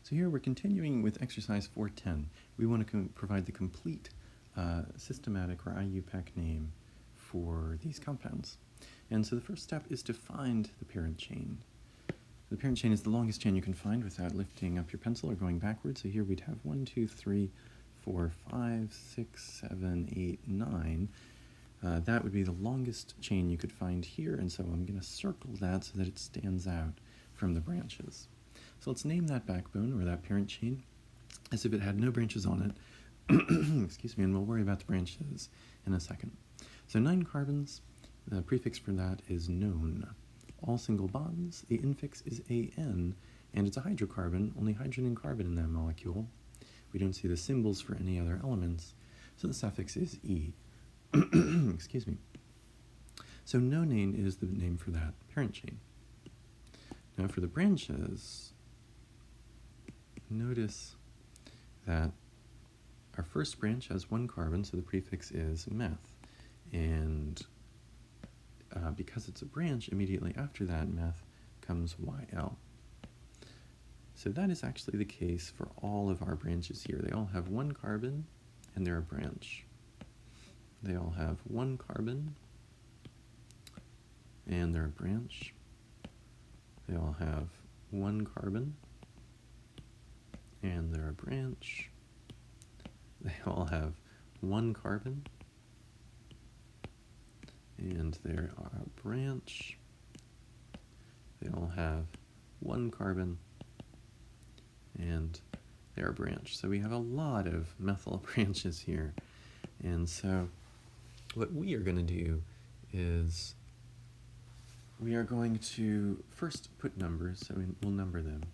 So here we're continuing with exercise 410. We want to provide the complete systematic or IUPAC name for these compounds. And so the first step is to find the parent chain. The parent chain is the longest chain you can find without lifting up your pencil or going backwards. So here we'd have 1, 2, 3, 4, 5, 6, 7, 8, 9. That would be the longest chain you could find here, and so I'm going to circle that so that it stands out from the branches. So let's name that backbone, or that parent chain, as if it had no branches on it. Excuse me, and we'll worry about the branches in a second. So 9 carbons, the prefix for that is known. All single bonds, the infix is AN, and it's a hydrocarbon, only hydrogen and carbon in that molecule. We don't see the symbols for any other elements, so the suffix is E. Excuse me. So nonane is the name for that parent chain. Now for the branches, notice that our first branch has 1 carbon, so the prefix is meth. And because it's a branch, immediately after that meth comes YL. So that is actually the case for all of our branches here. They all have 1 carbon, and they're a branch. They all have 1 carbon, and they're a branch. They all have 1 carbon, and they're a branch. They all have 1 carbon, and they're a branch. They all have 1 carbon, and they're a branch. So we have a lot of methyl branches here. And so what we are going to do is we are going to first put numbers, so we'll number them.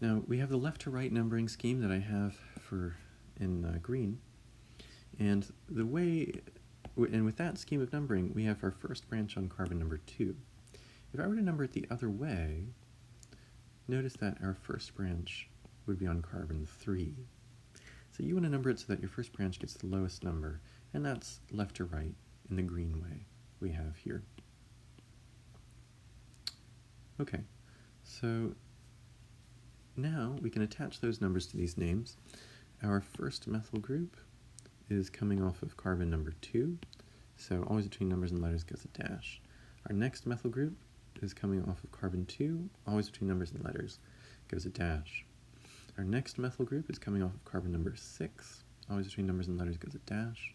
Now, we have the left to right numbering scheme that I have in green, and with that scheme of numbering, we have our first branch on carbon number 2. If I were to number it the other way, notice that our first branch would be on carbon 3. So you want to number it so that your first branch gets the lowest number, and that's left to right in the green way we have here. Okay, so now we can attach those numbers to these names. Our first methyl group is coming off of carbon number 2, so always between numbers and letters goes a dash. Our next methyl group is coming off of carbon 2, always between numbers and letters goes a dash. Our next methyl group is coming off of carbon number 6, always between numbers and letters goes a dash.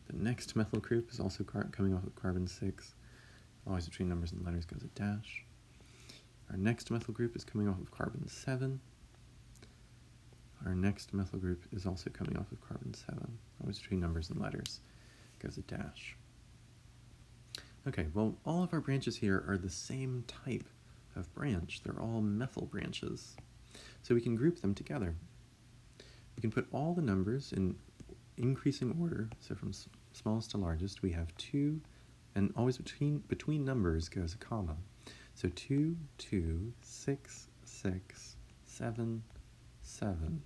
The next methyl group is also coming off of carbon 6, always between numbers and letters goes a dash. Our next methyl group is coming off of carbon 7. Our next methyl group is also coming off of carbon 7, always between numbers and letters goes a dash. Okay, well, all of our branches here are the same type of branch. They're all methyl branches. So we can group them together. We can put all the numbers in increasing order, so from smallest to largest, we have 2, and always between numbers goes a comma. So 2, 2, 6, 6, 7, 7.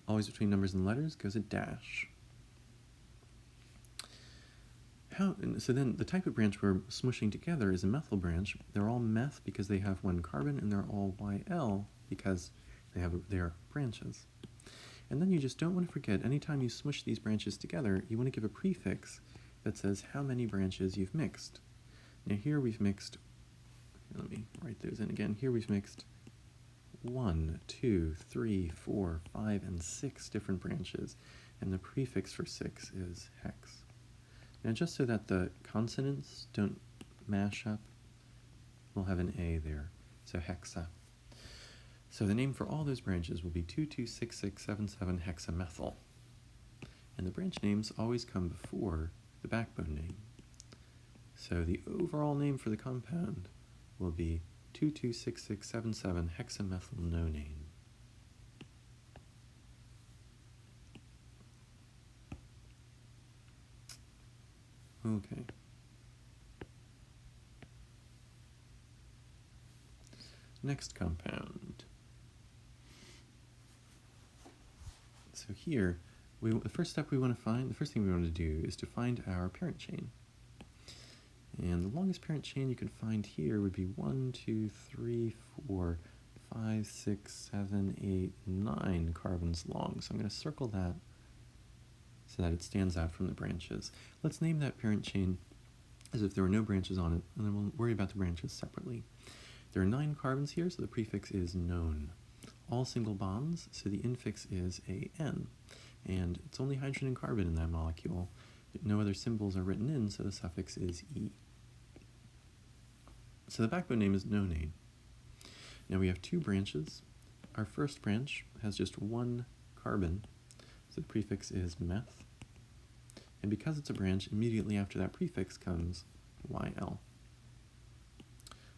Always between numbers and letters goes a dash. So then the type of branch we're smushing together is a methyl branch. They're all meth because they have 1 carbon, and they're all YL because they are branches. And then you just don't want to forget, anytime you smush these branches together, you want to give a prefix that says how many branches you've mixed. Now here we've mixed, let me write those in again, here we've mixed 1, 2, 3, 4, 5, and 6 different branches, and the prefix for 6 is hex. Now just so that the consonants don't mash up, we'll have an A there, so hexa. So the name for all those branches will be 2,2,6,6,7,7 hexamethyl. And the branch names always come before the backbone name. So the overall name for the compound will be 2,2,6,6,7,7 hexamethyl nonane. Okay. Next compound. So here, the first thing we want to do is to find our parent chain. And the longest parent chain you can find here would be 1, 2, 3, 4, 5, 6, 7, 8, 9 carbons long. So I'm going to circle that so that it stands out from the branches. Let's name that parent chain as if there were no branches on it, and then we'll worry about the branches separately. There are 9 carbons here, so the prefix is known. All single bonds, so the infix is AN. And it's only hydrogen and carbon in that molecule. No other symbols are written in, so the suffix is E. So the backbone name is nonane. Now we have 2 branches. Our first branch has just 1 carbon, so the prefix is meth. And because it's a branch, immediately after that prefix comes YL.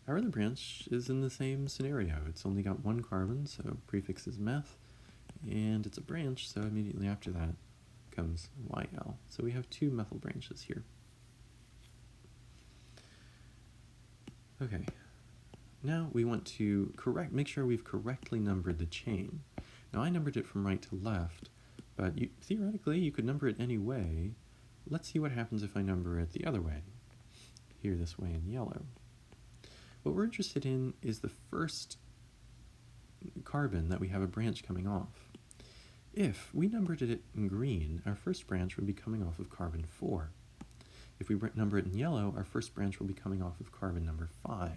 Our other branch is in the same scenario. It's only got 1 carbon, so prefix is meth, and it's a branch, so immediately after that comes YL. So we have 2 methyl branches here. Okay, now we want to make sure we've correctly numbered the chain. Now I numbered it from right to left, but theoretically you could number it any way. Let's see what happens if I number it the other way, here this way in yellow. What we're interested in is the first carbon that we have a branch coming off. If we numbered it in green, our first branch would be coming off of carbon 4. If we number it in yellow, our first branch will be coming off of carbon number 5.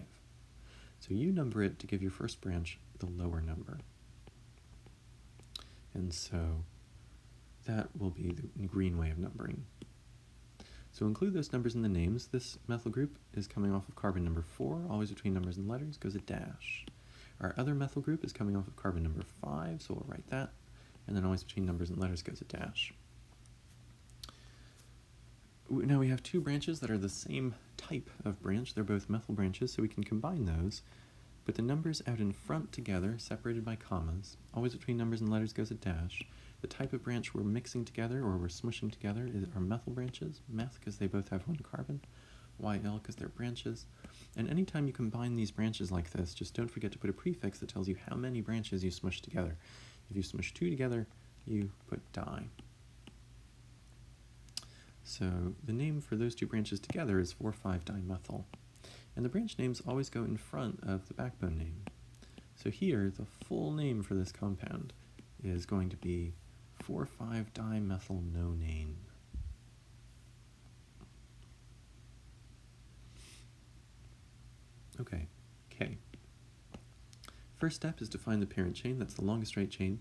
So you number it to give your first branch the lower number. And so that will be the green way of numbering. So include those numbers in the names. This methyl group is coming off of carbon number 4, always between numbers and letters, goes a dash. Our other methyl group is coming off of carbon number 5, so we'll write that, and then always between numbers and letters goes a dash. Now we have 2 branches that are the same type of branch. They're both methyl branches, so we can combine those. Put the numbers out in front together, separated by commas. Always between numbers and letters goes a dash. The type of branch we're mixing together, or we're smushing together, are methyl branches. Meth, because they both have 1 carbon. YL, because they're branches. And anytime you combine these branches like this, just don't forget to put a prefix that tells you how many branches you smush together. If you smush 2 together, you put di. So the name for those 2 branches together is 4,5-dimethyl. And the branch names always go in front of the backbone name. So here, the full name for this compound is going to be 4,5-dimethylnonane. Okay, K. First step is to find the parent chain. That's the longest straight chain.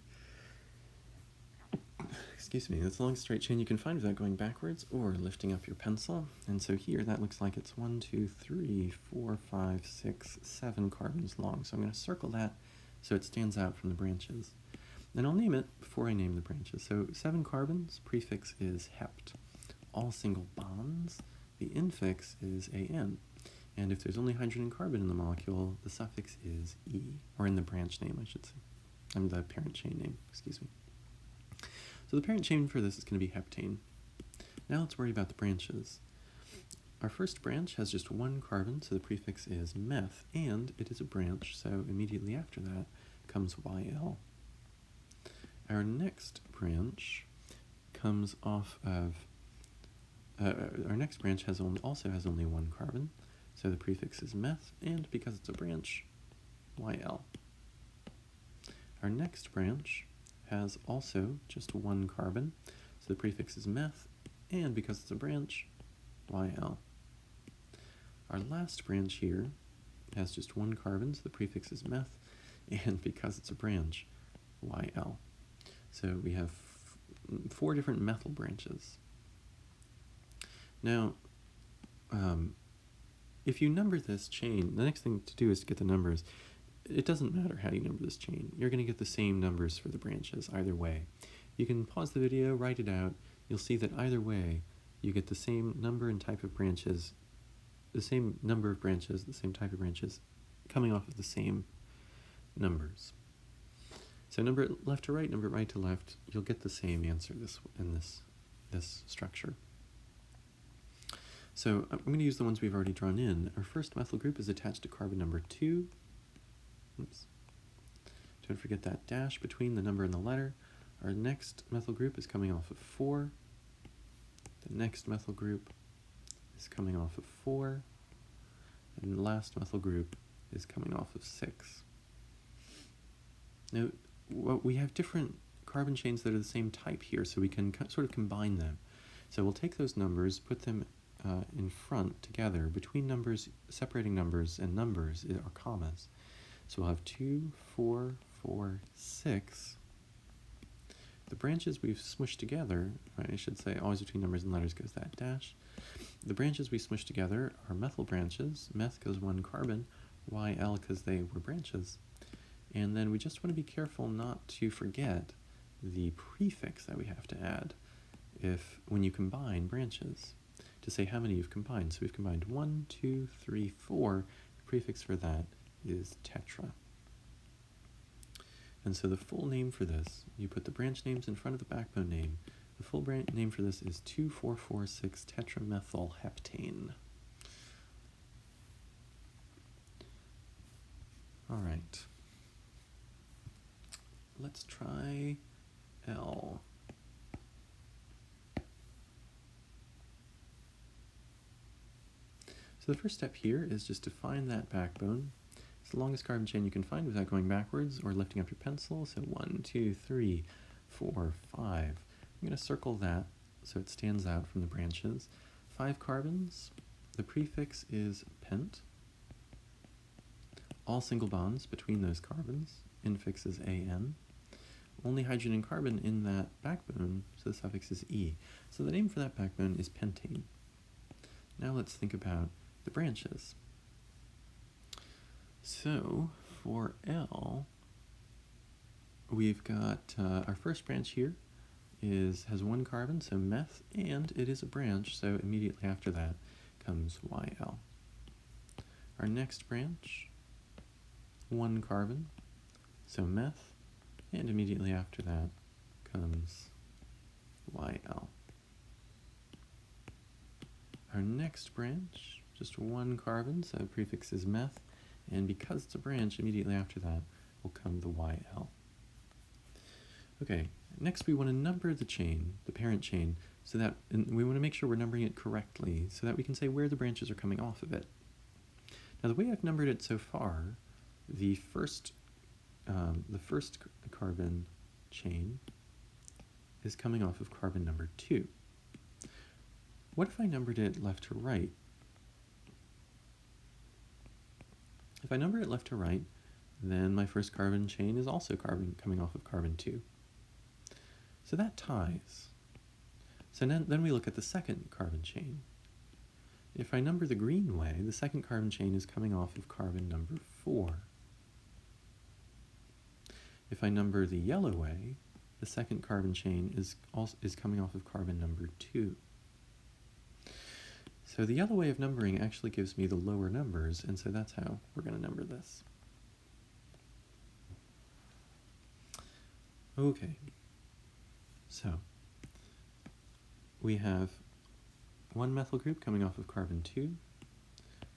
Excuse me, that's the longest straight chain you can find without going backwards or lifting up your pencil. And so here, that looks like it's 1, 2, 3, 4, 5, 6, 7 carbons long. So I'm going to circle that so it stands out from the branches. And I'll name it before I name the branches. So 7 carbons, prefix is hept. All single bonds, the infix is AN. And if there's only hydrogen and carbon in the molecule, the suffix is E, or in the branch name, I should say. The parent chain name, excuse me. So the parent chain for this is going to be heptane. Now let's worry about the branches. Our first branch has just 1 carbon, so the prefix is meth, and it is a branch, so immediately after that comes YL. Our next branch comes off of, our next branch also has only 1 carbon, so the prefix is meth, and because it's a branch, YL. Our next branch has also just 1 carbon, so the prefix is meth, and because it's a branch, YL. Our last branch here has just 1 carbon, so the prefix is meth, and because it's a branch, YL. So we have 4 different methyl branches. Now, if you number this chain, the next thing to do is to get the numbers. It doesn't matter how you number this chain. You're going to get the same numbers for the branches either way. You can pause the video, write it out. You'll see that either way, you get the same number and type of branches, the same number of branches, the same type of branches, coming off of the same numbers. So number it left to right, number it right to left, you'll get the same answer in this structure. So I'm going to use the ones we've already drawn in. Our first methyl group is attached to carbon number 2. Oops. Don't forget that dash between the number and the letter. Our next methyl group is coming off of 4. The next methyl group is coming off of 4. And the last methyl group is coming off of 6. Now, we have different carbon chains that are the same type here, so we can sort of combine them. So we'll take those numbers, put them in front together. Between numbers, separating numbers and numbers are commas. So we'll have 2, 4, 4, 6. The branches we've smushed together, right, I should say always between numbers and letters goes that dash. The branches we smushed together are methyl branches. Meth goes 1 carbon, YL because they were branches. And then we just want to be careful not to forget the prefix that we have to add when you combine branches, to say how many you've combined. So we've combined 1, 2, 3, 4. The prefix for that is tetra. And so the full name for this, you put the branch names in front of the backbone name. The full branch name for this is 2,4,4,6 tetramethylheptane. All right. Let's try L. So the first step here is just to find that backbone. It's the longest carbon chain you can find without going backwards or lifting up your pencil. So 1, 2, 3, 4, 5. I'm going to circle that so it stands out from the branches. 5 carbons. The prefix is pent. All single bonds between those carbons. Infix is AN. Only hydrogen and carbon in that backbone, so the suffix is E. So the name for that backbone is pentane. Now let's think about the branches. So for L, we've got our first branch here has 1 carbon, so meth, and it is a branch, so immediately after that comes YL. Our next branch, 1 carbon, so meth, and immediately after that comes YL. Our next branch, just 1 carbon, so the prefix is meth, and because it's a branch, immediately after that will come the YL. Okay, next we want to number the chain, the parent chain, so that we want to make sure we're numbering it correctly so that we can say where the branches are coming off of it. Now the way I've numbered it so far, the first carbon chain is coming off of carbon number 2. What if I numbered it left to right? If I number it left to right, then my first carbon chain is also coming off of carbon 2. So that ties. So then we look at the second carbon chain. If I number the green way, the second carbon chain is coming off of carbon number 4. If I number the yellow way, the second carbon chain is coming off of carbon number 2. So the yellow way of numbering actually gives me the lower numbers, and so that's how we're going to number this. Okay, so we have 1 methyl group coming off of carbon 2.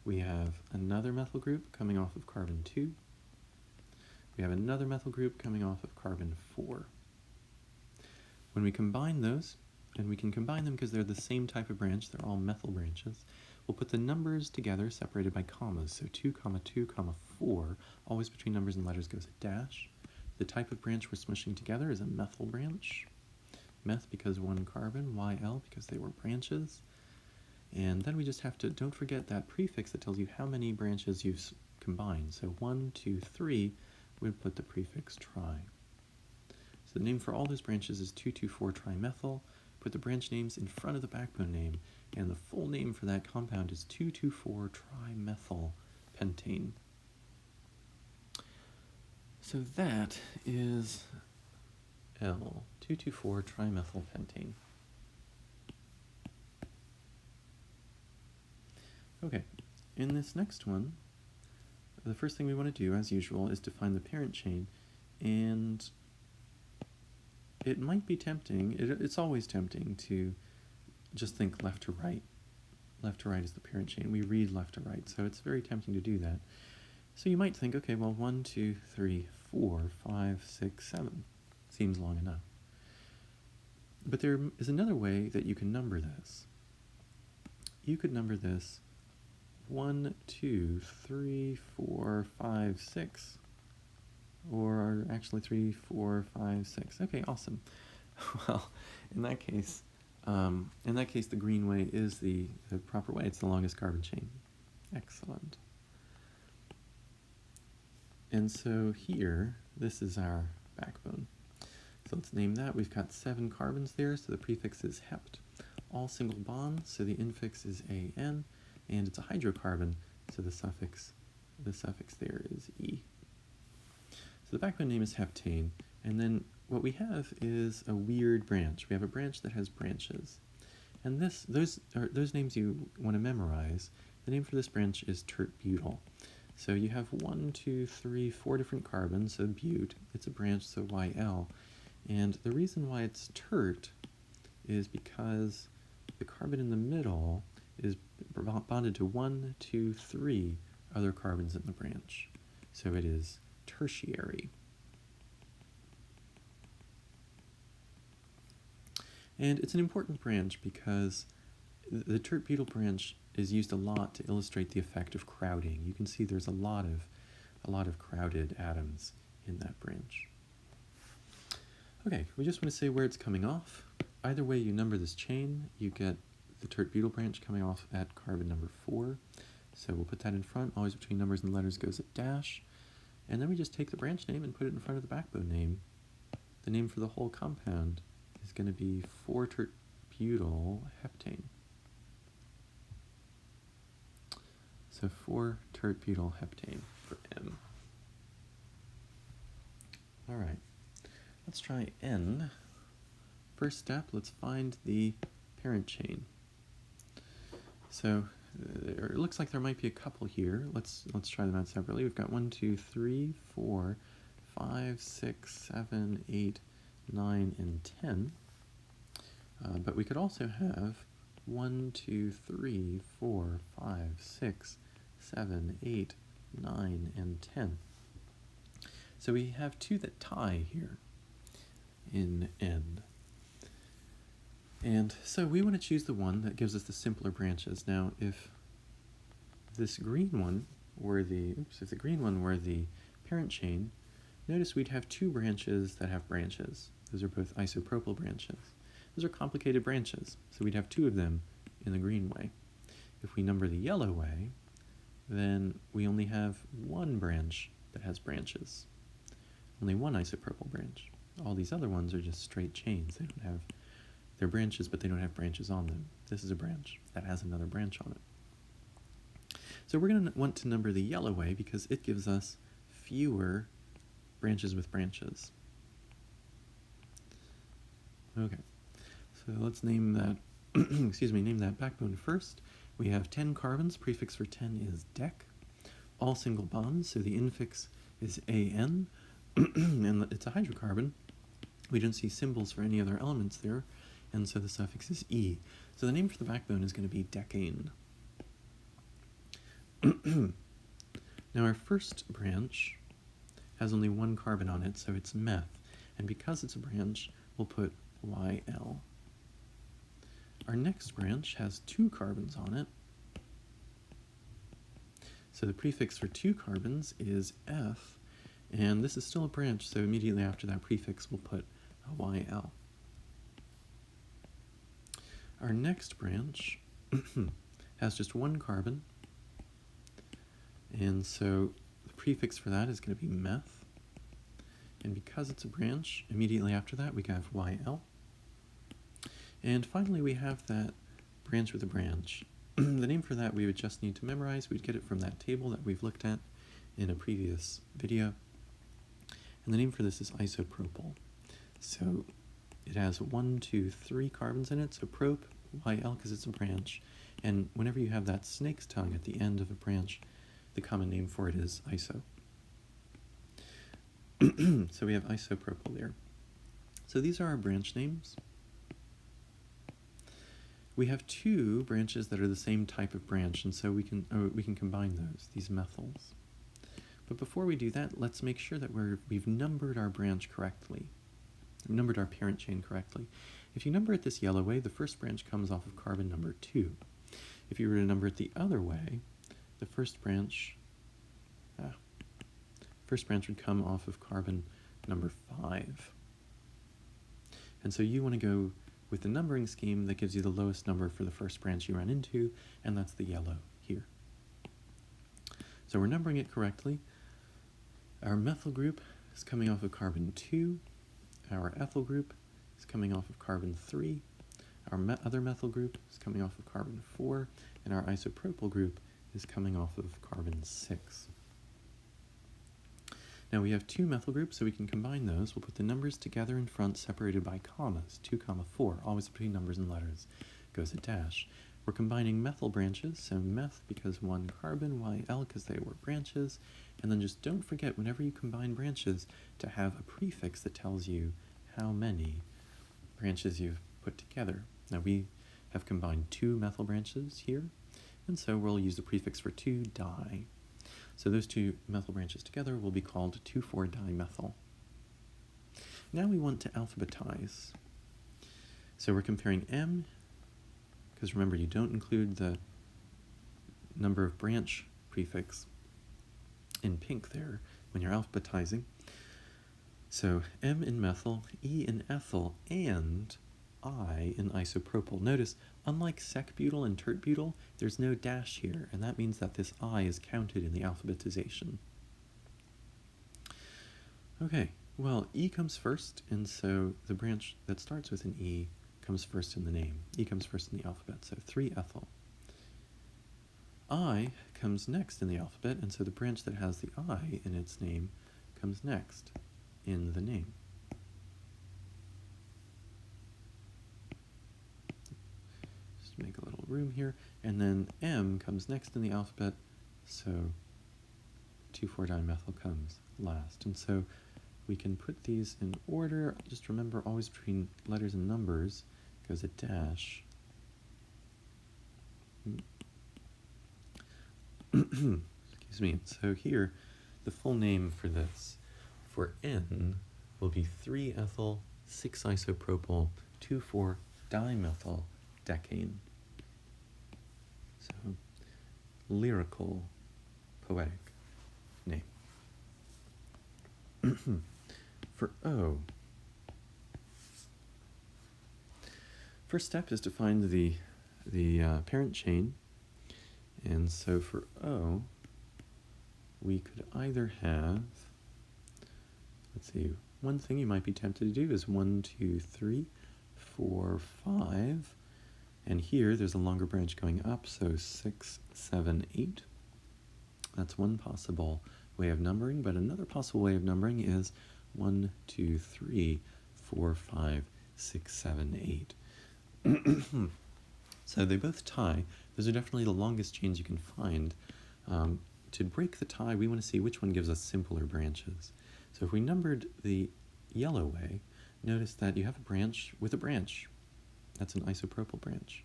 We have another methyl group coming off of carbon 2. We have another methyl group coming off of carbon 4. When we combine those, and we can combine them because they're the same type of branch, they're all methyl branches, we'll put the numbers together separated by commas. So 2, 2, 4, always between numbers and letters goes a dash. The type of branch we're smushing together is a methyl branch. Meth because 1 carbon, YL because they were branches. And then we just have to, don't forget that prefix that tells you how many branches you've combined. So 1, 2, 3, we'd put the prefix tri. So the name for all those branches is 2,2,4-trimethyl. Put the branch names in front of the backbone name, and the full name for that compound is 2,2,4-trimethylpentane. So that is L, 2,2,4-trimethylpentane. Okay, in this next one, the first thing we want to do, as usual, is to find the parent chain, and it might be tempting, it's always tempting to just think left to right. Left to right is the parent chain. We read left to right, so it's very tempting to do that. So you might think, okay, well, 1, 2, 3, 4, 5, 6, 7 seems long enough. But there is another way that you can number this. You could number this 1, 2, 3, 4, 5, 6 or actually 3, 4, 5, 6. Okay, awesome. Well, in that case, the green way is the proper way. It's the longest carbon chain. Excellent. And so here, this is our backbone. So let's name that. We've got 7 carbons there, so the prefix is hept. All single bonds, so the infix is an, and it's a hydrocarbon, so the suffix there is e. So the backbone name is heptane, and then what we have is a weird branch. We have a branch that has branches. And those names you want to memorize. The name for this branch is tert-butyl. So you have 1, 2, 3, 4 different carbons, so but, it's a branch, so YL. And the reason why it's tert is because the carbon in the middle is bonded to 1, 2, 3 other carbons in the branch. So it is tertiary. And it's an important branch because the tert-butyl branch is used a lot to illustrate the effect of crowding. You can see there's a lot of crowded atoms in that branch. Okay, we just want to say where it's coming off. Either way you number this chain, you get the tert-butyl branch coming off at carbon number 4. So we'll put that in front. Always between numbers and letters goes a dash. And then we just take the branch name and put it in front of the backbone name. The name for the whole compound is going to be 4-tert-butyl heptane. So 4-tert-butyl heptane for M. All right, let's try N. First step, let's find the parent chain. So it looks like there might be a couple here. Let's try them out separately. We've got 1, 2, 3, 4, 5, 6, 7, 8, 9, and 10. But we could also have 1, 2, 3, 4, 5, 6, 7, 8, 9, and 10. So we have 2 that tie here in N. And so we want to choose the one that gives us the simpler branches. Now, if this green one were the parent chain, notice we'd have 2 branches that have branches. Those are both isopropyl branches. Those are complicated branches, so we'd have 2 of them in the green way. If we number the yellow way, then we only have 1 branch that has branches. Only 1 isopropyl branch. All these other ones are just straight chains. They're branches, but they don't have branches on them. This is a branch that has another branch on it. So we're going to want to number the yellow way because it gives us fewer branches with branches. Okay, so let's name that, name that backbone first. We have 10 carbons. Prefix for 10 is dec. All single bonds, so the infix is an, and it's a hydrocarbon. We don't see symbols for any other elements there, and so the suffix is e. So the name for the backbone is going to be decane. Now our first branch has only 1 carbon on it, so it's meth. And because it's a branch, we'll put YL. Our next branch has 2 carbons on it. So the prefix for 2 carbons is F, and this is still a branch, so immediately after that prefix we'll put a YL. Our next branch has just 1 carbon, and so the prefix for that is going to be meth. And because it's a branch, immediately after that we have YL. And finally we have that branch with a branch. The name for that we would just need to memorize. We'd get it from that table that we've looked at in a previous video. And the name for this is isopropyl. So it has 1, 2, 3 carbons in it, so prop, YL because it's a branch. And whenever you have that snake's tongue at the end of a branch, the common name for it is iso. So we have isopropyl there. So these are our branch names. We have 2 branches that are the same type of branch, and so we can combine these methyls. But before we do that, let's make sure that we've numbered our branch correctly. We've numbered our parent chain correctly. If you number it this yellow way, the first branch comes off of carbon number 2. If you were to number it the other way, the first branch first branch would come off of carbon number 5. And so you want to go with the numbering scheme that gives you the lowest number for the first branch you run into, and that's the yellow here. So we're numbering it correctly. Our methyl group is coming off of carbon 2. Our ethyl group is coming off of carbon 3. Our other methyl group is coming off of carbon 4. And our isopropyl group is coming off of carbon 6. Now we have 2 methyl groups, so we can combine those. We'll put the numbers together in front, separated by commas. 2, 4, always between numbers and letters, goes a dash. We're combining methyl branches, so meth because 1 carbon, YL because they were branches, and then just don't forget, whenever you combine branches, to have a prefix that tells you how many branches you've put together. Now we have combined 2 methyl branches here, and so we'll use the prefix for 2-di. So those 2 methyl branches together will be called 2,4-dimethyl. Now we want to alphabetize. So we're comparing M, because remember you don't include the number of branch prefix in pink there when you're alphabetizing. So M in methyl, E in ethyl, and I in isopropyl. Notice, unlike sec-butyl and tert-butyl, there's no dash here, and that means that this I is counted in the alphabetization. Okay, well, E comes first, and so the branch that starts with an E comes first in the name. E comes first in the alphabet, so 3-ethyl. I comes next in the alphabet, and so the branch that has the I in its name comes next in the name. Just make a little room here, and then M comes next in the alphabet, so 2,4-dimethyl comes last. And so we can put these in order. Just remember, always between letters and numbers goes a dash. Excuse me. So here, the full name for this, for N, will be 3-ethyl, 6-isopropyl, 2,4-dimethyl decane. So, lyrical, poetic name. For O, first step is to find the parent chain, and so for O, we could either have, let's see, one thing you might be tempted to do is 1, 2, 3, 4, 5, and here there's a longer branch going up, so 6, 7, 8. That's one possible way of numbering, but another possible way of numbering is 1, 2, 3, 4, 5, 6, 7, 8. So they both tie. Those are definitely the longest chains you can find. To break the tie, we want to see which one gives us simpler branches. So if we numbered the yellow way, notice that you have a branch with a branch. That's an isopropyl branch.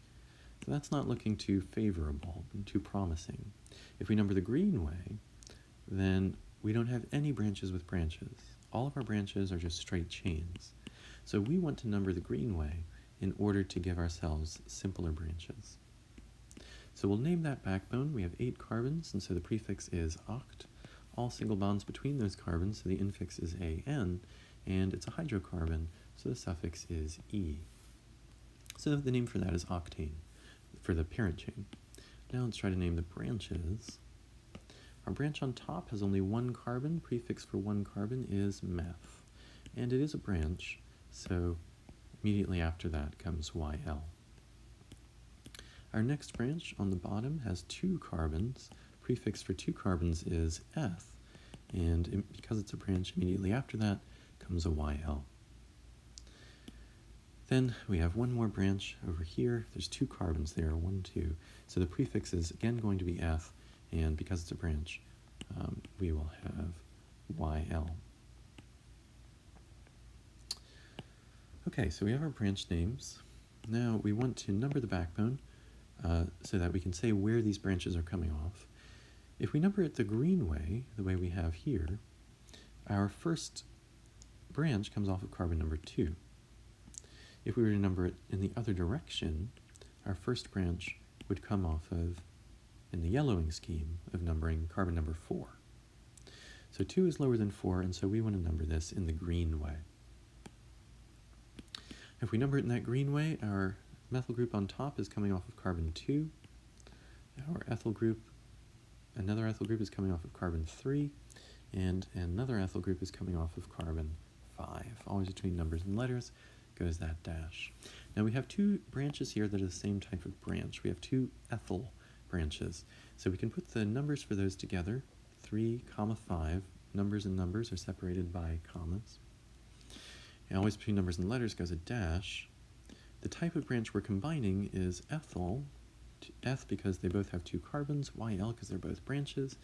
So that's not looking too favorable, too promising. If we number the green way, then we don't have any branches with branches. All of our branches are just straight chains. So we want to number the green way in order to give ourselves simpler branches. So we'll name that backbone. We have 8 carbons, and so the prefix is oct. All single bonds between those carbons, so the infix is AN, and it's a hydrocarbon, so the suffix is E. So the name for that is octane, for the parent chain. Now let's try to name the branches. Our branch on top has only 1 carbon. Prefix for 1 carbon is meth, and it is a branch, so immediately after that comes YL. Our next branch on the bottom has 2 carbons. Prefix for 2 carbons is eth, and because it's a branch, immediately after that comes a YL. Then we have one more branch over here. There's 2 carbons there, 1, 2. So the prefix is again going to be eth, and because it's a branch, we will have YL. Okay, so we have our branch names. Now we want to number the backbone so that we can say where these branches are coming off. If we number it the green way, the way we have here, our first branch comes off of carbon number 2. If we were to number it in the other direction, our first branch would come off of, in the yellowing scheme, of numbering carbon number 4. So 2 is lower than 4, and so we want to number this in the green way. If we number it in that green way, our methyl group on top is coming off of carbon 2. Our ethyl group, another ethyl group is coming off of carbon 3, and another ethyl group is coming off of carbon 5. Always between numbers and letters goes that dash. Now we have 2 branches here that are the same type of branch. We have 2 ethyl branches. So we can put the numbers for those together. 3, 5. Numbers and numbers are separated by commas. And always between numbers and letters goes a dash. The type of branch we're combining is ethyl, eth because they both have 2 carbons, YL because they're both branches.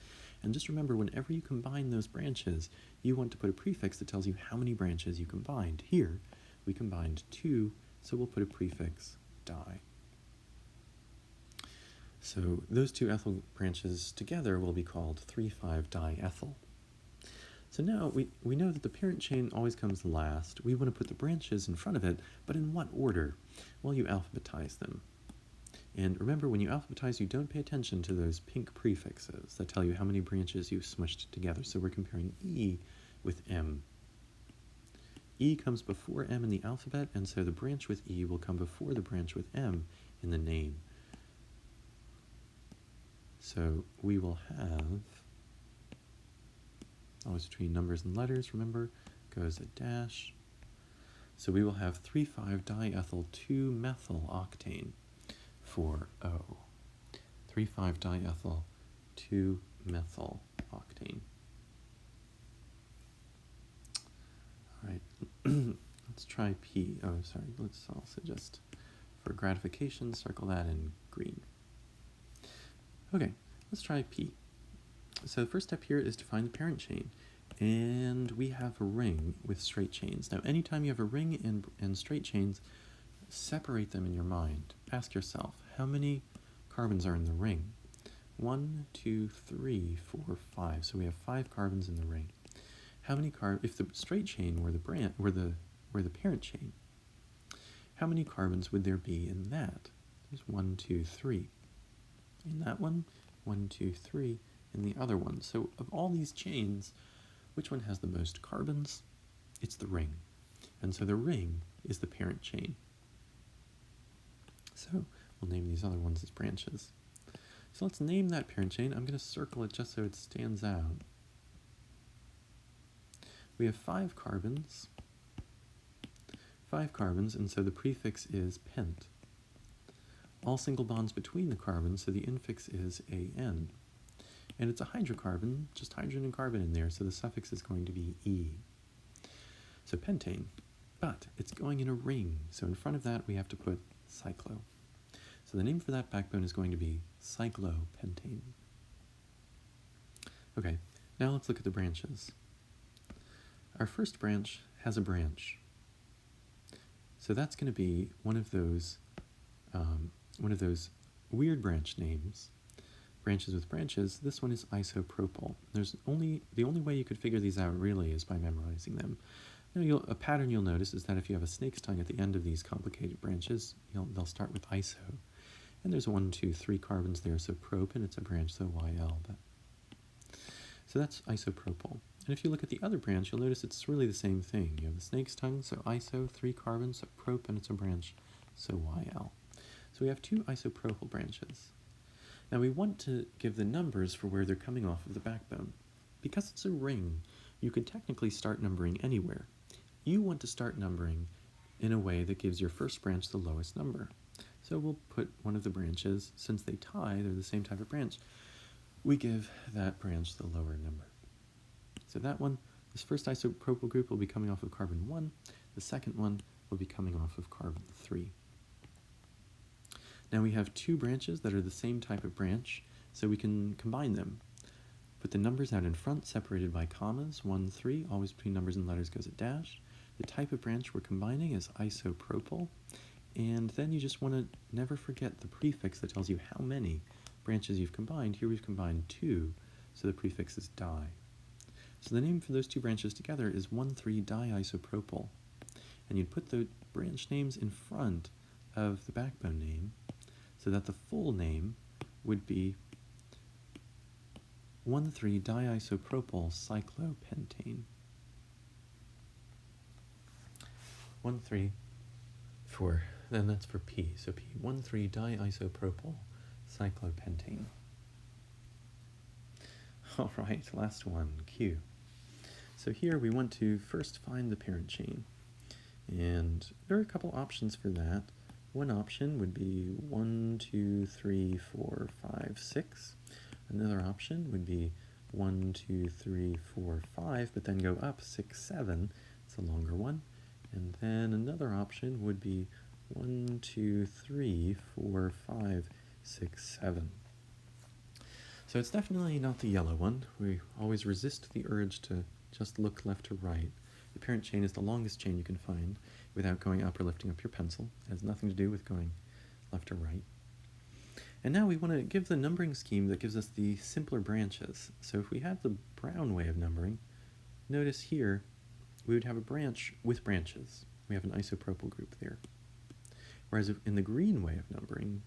And just remember, whenever you combine those branches, you want to put a prefix that tells you how many branches you combined. Here, we combined 2, so we'll put a prefix di. So those 2 ethyl branches together will be called 3,5-diethyl. So now we know that the parent chain always comes last. We want to put the branches in front of it, but in what order? Well, you alphabetize them. And remember, when you alphabetize, you don't pay attention to those pink prefixes that tell you how many branches you smushed together. So we're comparing E with M. E comes before M in the alphabet, and so the branch with E will come before the branch with M in the name. So we will have, always between numbers and letters, remember, goes a dash. So we will have 3,5-diethyl 2-methyl octane for O. 3,5-diethyl 2-methyl octane. All right, let's try P. Oh, sorry, let's also just, for gratification, circle that in green. Okay, let's try P. So the first step here is to find the parent chain. And we have a ring with straight chains. Now, anytime you have a ring and straight chains, separate them in your mind. Ask yourself, how many carbons are in the ring? 1, 2, 3, 4, 5. So we have 5 carbons in the ring. How many if the straight chain were the parent chain, how many carbons would there be in that? There's 1, 2, 3. In that one, 1, 2, 3. In the other one. So of all these chains, which one has the most carbons? It's the ring. And so the ring is the parent chain. So we'll name these other ones as branches. So let's name that parent chain. I'm going to circle it just so it stands out. We have 5 carbons. 5 carbons, and so the prefix is pent. All single bonds between the carbons, so the infix is AN. And it's a hydrocarbon, just hydrogen and carbon in there, so the suffix is going to be E. So pentane, but it's going in a ring, so in front of that we have to put cyclo. So the name for that backbone is going to be cyclopentane. Okay, now let's look at the branches. Our first branch has a branch. So that's going to be one of those weird branch names. Branches with branches. This one is isopropyl. The only way you could figure these out really is by memorizing them. Now a pattern you'll notice is that if you have a snake's tongue at the end of these complicated branches, they'll start with iso. And there's 1, 2, 3 carbons there, so prop, and it's a branch, so YL. So that's isopropyl. And if you look at the other branch, you'll notice it's really the same thing. You have the snake's tongue, so iso, 3 carbons, so prop, and it's a branch, so YL. So we have 2 isopropyl branches. Now we want to give the numbers for where they're coming off of the backbone. Because it's a ring, you could technically start numbering anywhere. You want to start numbering in a way that gives your first branch the lowest number. So we'll put one of the branches, since they tie, they're the same type of branch, we give that branch the lower number. So that one, this first isopropyl group will be coming off of carbon 1, the second one will be coming off of carbon 3. Now we have 2 branches that are the same type of branch, so we can combine them. Put the numbers out in front, separated by commas, 1, 3, always between numbers and letters goes a dash. The type of branch we're combining is isopropyl, and then you just want to never forget the prefix that tells you how many branches you've combined. Here we've combined 2, so the prefix is di. So the name for those 2 branches together is 1,3-diisopropyl, and you'd put the branch names in front of the backbone name, so that the full name would be 1,3-diisopropyl cyclopentane. 1,3 for, then that's for P, so P, 1,3-diisopropyl cyclopentane. All right, last one, Q. So here we want to first find the parent chain, and there are a couple options for that. One option would be 1, 2, 3, 4, 5, 6. Another option would be 1, 2, 3, 4, 5, but then go up 6, 7. It's a longer one. And then another option would be 1, 2, 3, 4, 5, 6, 7. So it's definitely not the yellow one. We always resist the urge to just look left or right. The parent chain is the longest chain you can find without going up or lifting up your pencil. It has nothing to do with going left or right. And now we want to give the numbering scheme that gives us the simpler branches. So if we have the brown way of numbering, notice here we would have a branch with branches. We have an isopropyl group there. Whereas in the green way of numbering,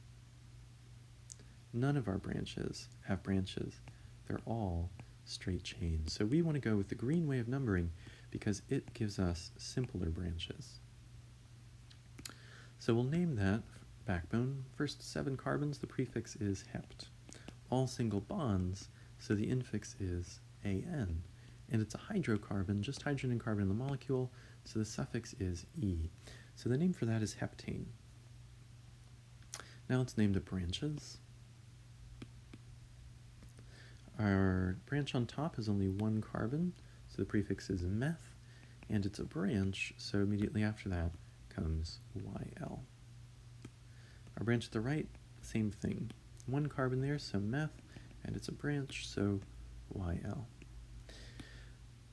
none of our branches have branches. They're all straight chains. So we want to go with the green way of numbering because it gives us simpler branches. So we'll name that backbone. First 7 carbons, the prefix is hept. All single bonds, so the infix is AN. And it's a hydrocarbon, just hydrogen and carbon in the molecule, so the suffix is E. So the name for that is heptane. Now let's name the branches. Our branch on top has only 1 carbon, so the prefix is meth, and it's a branch, so immediately after that comes YL. Our branch at the right, same thing. 1 carbon there, so meth, and it's a branch, so YL.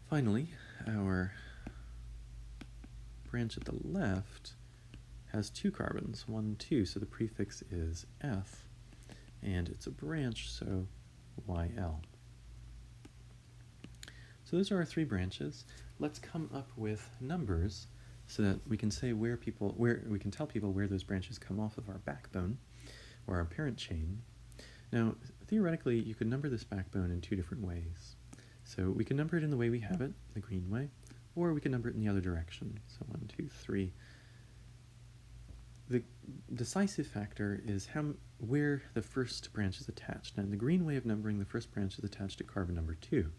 Finally, our branch at the left has 2 carbons, 1, 2, so the prefix is F, and it's a branch, so YL. So those are our 3 branches. Let's come up with numbers so that we can say we can tell people where those branches come off of our backbone or our parent chain. Now, theoretically, you could number this backbone in 2 different ways. So we can number it in the way we have it, the green way, or we can number it in the other direction. So 1, 2, 3. The decisive factor is where the first branch is attached. Now, in the green way of numbering, the first branch is attached to carbon number 2.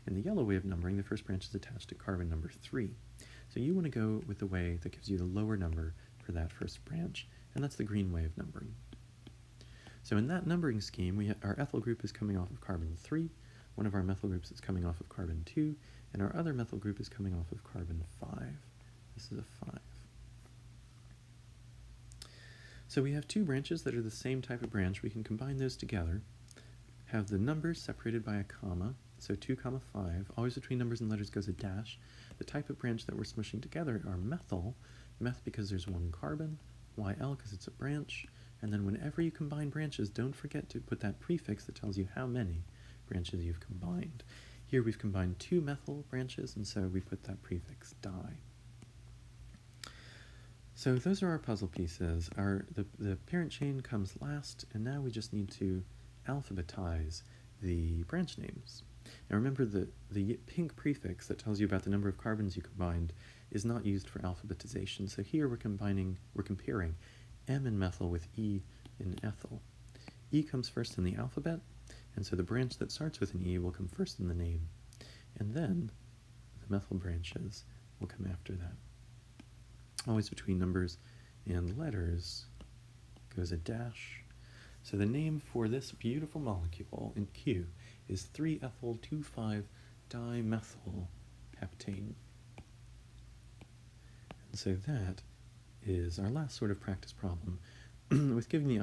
In the yellow way of numbering, the first branch is attached to carbon number 3. So you want to go with the way that gives you the lower number for that first branch, and that's the green way of numbering. So in that numbering scheme, our ethyl group is coming off of carbon 3, one of our methyl groups is coming off of carbon 2, and our other methyl group is coming off of carbon 5. This is a 5. So we have 2 branches that are the same type of branch. We can combine those together, have the numbers separated by a comma, so 2, 5, always between numbers and letters goes a dash. The type of branch that we're smushing together are methyl, meth because there's 1 carbon, YL because it's a branch, and then whenever you combine branches, don't forget to put that prefix that tells you how many branches you've combined. Here we've combined 2 methyl branches, and so we put that prefix di. So those are our puzzle pieces. The parent chain comes last, and now we just need to alphabetize the branch names. Now remember the pink prefix that tells you about the number of carbons you combined is not used for alphabetization. So here we're comparing M in methyl with E in ethyl. E comes first in the alphabet, and so the branch that starts with an E will come first in the name, and then the methyl branches will come after that. Always between numbers and letters goes a dash. So the name for this beautiful molecule in Q is 3-ethyl-2,5-dimethyl heptane. And so that is our last sort of practice problem with giving the